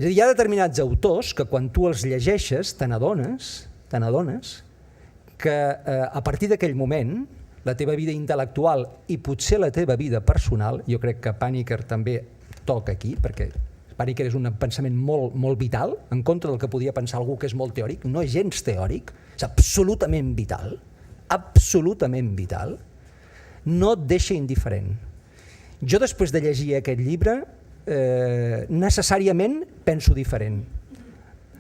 És a dir, hi ha determinats autors que quan tu els llegeixes te n'adones que a partir d'aquell moment la teva vida intel·lectual i potser la teva vida personal, jo crec que Panikkar també toca aquí, perquè Panikkar és un pensament molt vital, en contra del que podia pensar algú que és molt teòric, no és gens teòric, és absolutament vital, no et deixa indiferent. Jo després de llegir aquest llibre necessàriament penso diferent.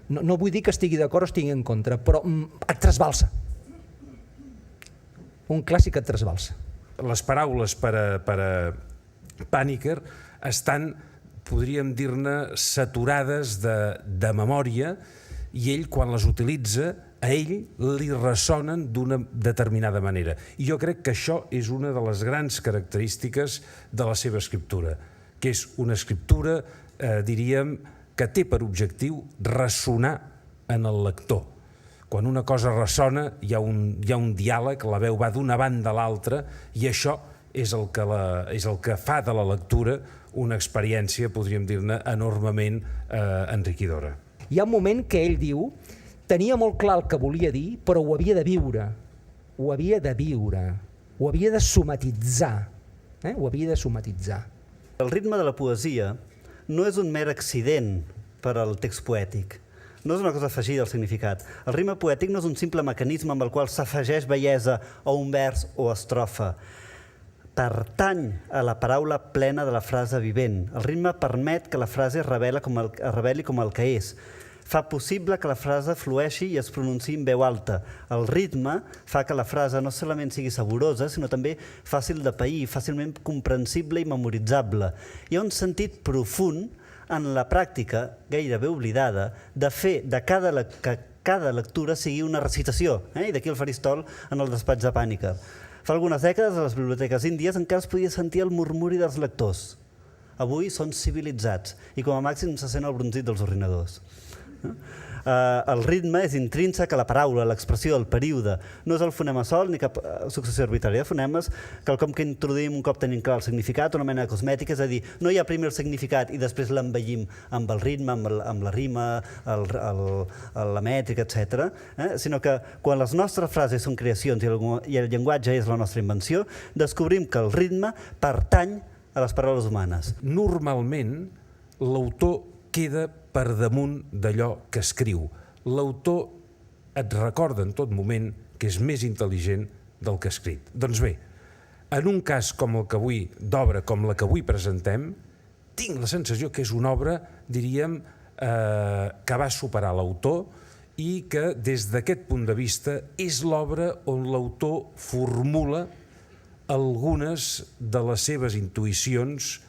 No vull dir que estigui d'acord o estigui en contra, però et trasbalsa. Un clàssic et trasbalsa. Les paraules per a Panikkar estan, podríem dir-ne, saturades de memòria, i ell, quan les utilitza, a ell li ressonen d'una determinada manera. I jo crec que això és una de les grans característiques de la seva escriptura, que és una escriptura, diríem, que té per objectiu ressonar en el lector. Quan una cosa ressona, hi ha un diàleg, la veu va d'una banda a l'altra, i això és el que fa de la lectura una experiència, podríem dir-ne, enormement enriquidora. Hi ha un moment que ell diu: tenia molt clar el que volia dir, però ho havia de viure, ho havia de somatitzar. El ritme de la poesia no és un mer accident per al text poètic, no és una cosa afegida al significat. El ritme poètic no és un simple mecanisme amb el qual s'afegeix bellesa a un vers o estrofa. Pertany a la paraula plena de la frase vivent. El ritme permet que la frase es reveli com el que és. Fa possible que la frase flueixi i es pronunciï en veu alta. El ritme fa que la frase no solament sigui saborosa, sinó també fàcil de pair, fàcilment comprensible i memoritzable. Hi ha un sentit profund en la pràctica, gairebé oblidada, de fer que cada lectura sigui una recitació. I d'aquí el faristol en el despatx de Panikkar. Fa algunes dècades, a les biblioteques índies encara es podia sentir el murmuri dels lectors. Avui són civilitzats i com a màxim se sent el brunzit dels ordinadors. El ritme és intrínsec a la paraula, a l'expressió, al període. No és el fonema sol ni cap successió arbitrària de fonemes, quelcom que introduïm un cop tenim clar el significat, una mena de cosmètica, és a dir, no hi ha primer el significat i després l'embellim amb el ritme, amb la rima, la mètrica, etc. Sinó que quan les nostres frases són creacions i el llenguatge és la nostra invenció, descobrim que el ritme pertany a les paraules humanes. Normalment, l'autor queda per damunt d'allò que escriu. L'autor et recorda en tot moment que és més intel·ligent del que ha escrit. Doncs bé, en un cas com el que avui, d'obra com la que avui presentem, tinc la sensació que és una obra, diríem, que va superar l'autor i que, des d'aquest punt de vista, és l'obra on l'autor formula algunes de les seves intuïcions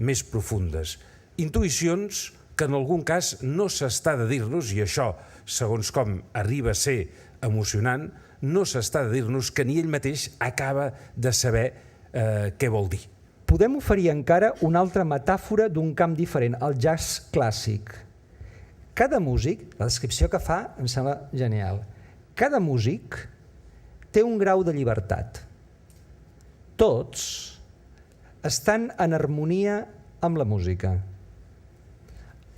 més profundes. Intuïcions que en algun cas no s'està de dir-nos, i això, segons com arriba a ser emocionant, no s'està de dir-nos que ni ell mateix acaba de saber què vol dir. Podem oferir encara una altra metàfora d'un camp diferent, el jazz clàssic. Cada músic, la descripció que fa em sembla genial, cada músic té un grau de llibertat. Tots estan en harmonia amb la música.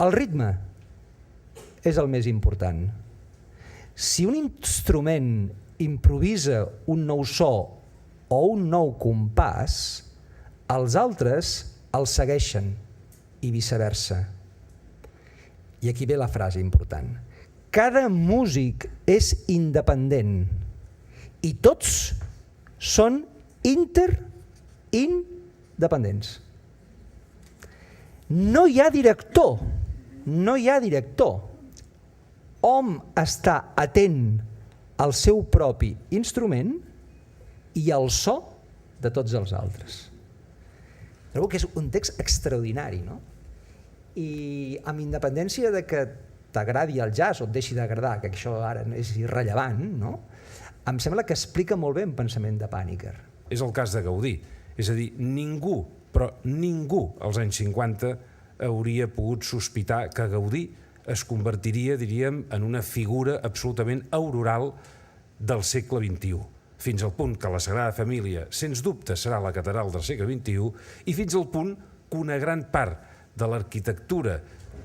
El ritme és el més important. Si un instrument improvisa un nou so o un nou compàs, els altres el segueixen i viceversa. I aquí ve la frase important. Cada músic és independent i tots són independents. No hi ha director. Hom està atent al seu propi instrument i al so de tots els altres. Trobo que és un text extraordinari, no? I amb independència de que t'agradi el jazz o et deixi d'agradar, que això ara és irrellevant, no? Em sembla que explica molt bé el pensament de Panikkar. És el cas de Gaudí. És a dir, ningú, però ningú als anys 50 hauria pogut sospitar que Gaudí es convertiria, diríem, en una figura absolutament auroral del segle XXI, fins al punt que la Sagrada Família, sens dubte, serà la catedral del segle XXI, i fins al punt que una gran part de l'arquitectura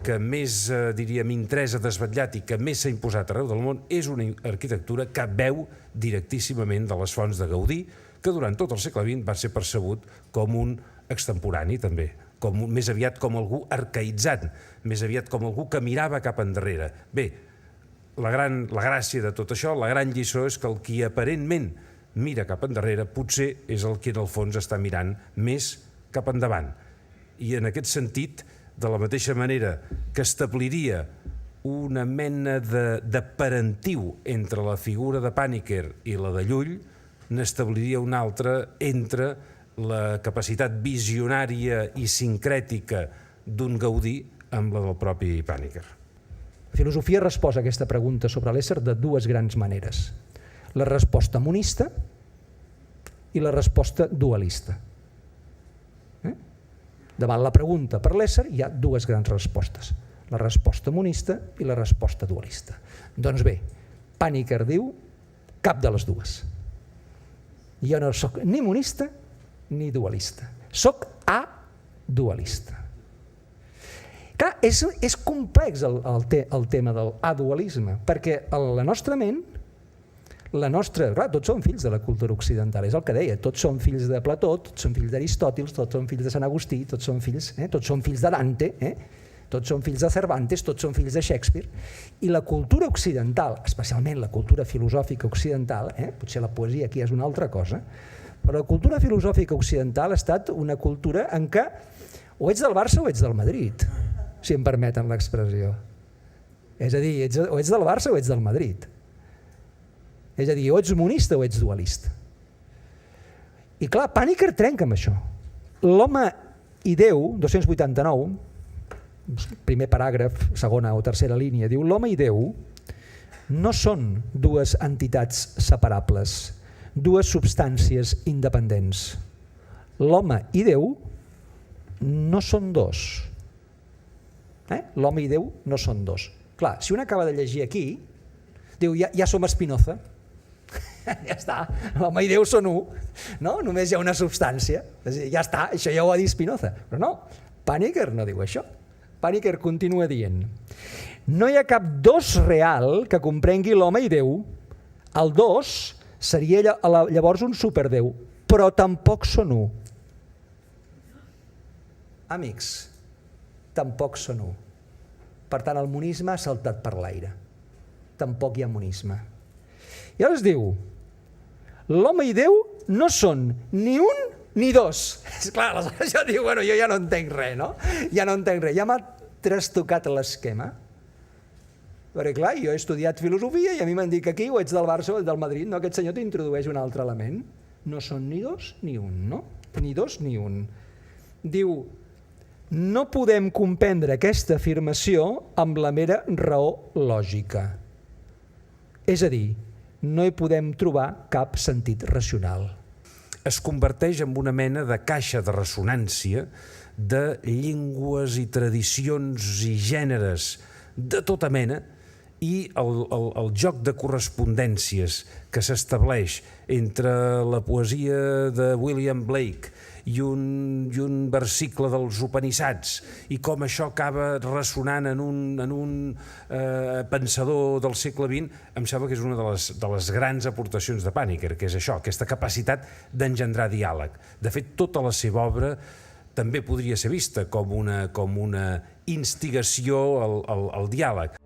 que més, diríem, interès ha desvetllat i que més s'ha imposat arreu del món és una arquitectura que beu directíssimament de les fonts de Gaudí, que durant tot el segle XX va ser percebut com un extemporani també, més aviat com algú arcaïtzant, més aviat com algú que mirava cap endarrere. Bé, la gràcia de tot això, la gran lliçó és que el qui aparentment mira cap endarrere potser és el que en el fons està mirant més cap endavant. I en aquest sentit, de la mateixa manera que establiria una mena de parentiu entre la figura de Panikkar i la de Llull, n'establiria una altra entre la capacitat visionària i sincrètica d'un Gaudí amb la del propi Panikkar. La filosofia resposta a aquesta pregunta sobre l'ésser de dues grans maneres. La resposta monista i la resposta dualista. Davant la pregunta per l'ésser hi ha dues grans respostes. La resposta monista i la resposta dualista. Doncs bé, Panikkar diu cap de les dues. Jo no soc ni monista ni dualista. Soc adualista. Clar, és complex el tema del adualisme, perquè la nostra ment, clar, tots som fills de la cultura occidental, és el que deia, tots som fills de Plató, tots som fills d'Aristòtil, tots som fills de Sant Agustí, tots som fills de Dante, tots som fills de Cervantes, tots som fills de Shakespeare, i la cultura occidental, especialment la cultura filosòfica occidental, potser la poesia aquí és una altra cosa, però la cultura filosòfica occidental ha estat una cultura en què o ets del Barça o ets del Madrid, si em permeten l'expressió. És a dir, o ets del Barça o ets del Madrid. És a dir, o ets monista o ets dualista. I clar, Panikkar trenca amb això. L'home i Déu, 289, primer paràgraf, segona o tercera línia, diu l'home i Déu no són dues entitats separables, dues substàncies independents. L'home i Déu no són dos. L'home i Déu no són dos. Clar, si un acaba de llegir aquí, diu, ja som Spinoza. Ja està, l'home i Déu són un, no? Només hi ha una substància. Ja està, això ja ho ha dit Spinoza. Però no, Panikkar no diu això. Panikkar continua dient, no hi ha cap dos real que comprengui l'home i Déu. El dos seria llavors un superdéu, però tampoc són un. Amics, tampoc són un. Per tant, el monisme ha saltat per l'aire. Tampoc hi ha monisme. I ara es diu, l'home i Déu no són ni un ni dos. Esclar, aleshores jo dic, bueno, jo ja no entenc res, no? Ja no entenc res. Ja m'ha trastocat l'esquema. Perquè clar, jo he estudiat filosofia i a mi m'han dit que aquí o ets del Barça o ets del Madrid. No, aquest senyor t'introdueix un altre element. No són ni dos ni un, no? Ni dos ni un. Diu, no podem comprendre aquesta afirmació amb la mera raó lògica. És a dir, no hi podem trobar cap sentit racional. Es converteix en una mena de caixa de ressonància de llengües i tradicions i gèneres de tota mena i el joc de correspondències que s'estableix entre la poesia de William Blake i un versicle dels Upanishads i com això acaba ressonant en un pensador del segle XX, em sembla que és una de les grans aportacions de Panikkar, que és això, aquesta capacitat d'engendrar diàleg. De fet, tota la seva obra també podria ser vista com una instigació al diàleg.